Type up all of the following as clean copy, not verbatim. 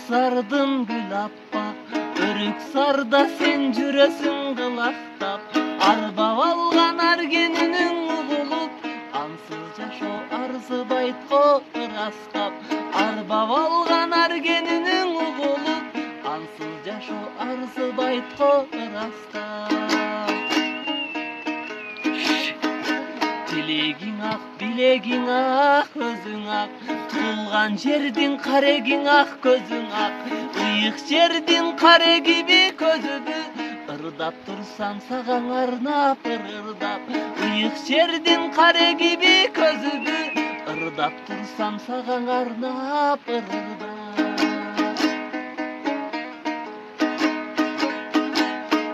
сардын гүл аппа, өрүк сарда сен жүрөсүң кылактап. Арбап алган аргенинин угулуп, ансыз жашоо арзыбайт го ырастап. Арбап алган аргенинин угулуп, ансыз жашоо арзыбайт го ырастап. Тилегиң ак, билегиң ак, өзүң ак, туулган жердин карегиң ак, көзүң ак. Ыйык жердин карегиби көзүбү, ырдап турсам сагаң арнап ырдап. Ыйык жердин карегиби көзүбү, ырдап турсам сагаң арнап ырдап.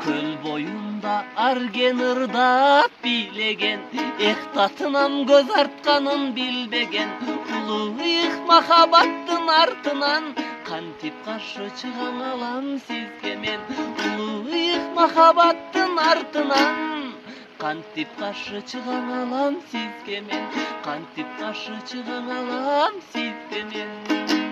Көл боюнда арген ырдап бийлеген, татынам көз артканын билбеген. Улуу ыйык махабаттын артынан, кантип каршы чыгаң алам сизге мен. Улуу ыйык махабаттын артынан, кантип каршы чыгаң алам сизге мен. Кантип каршы чыгаң алам сизге мен.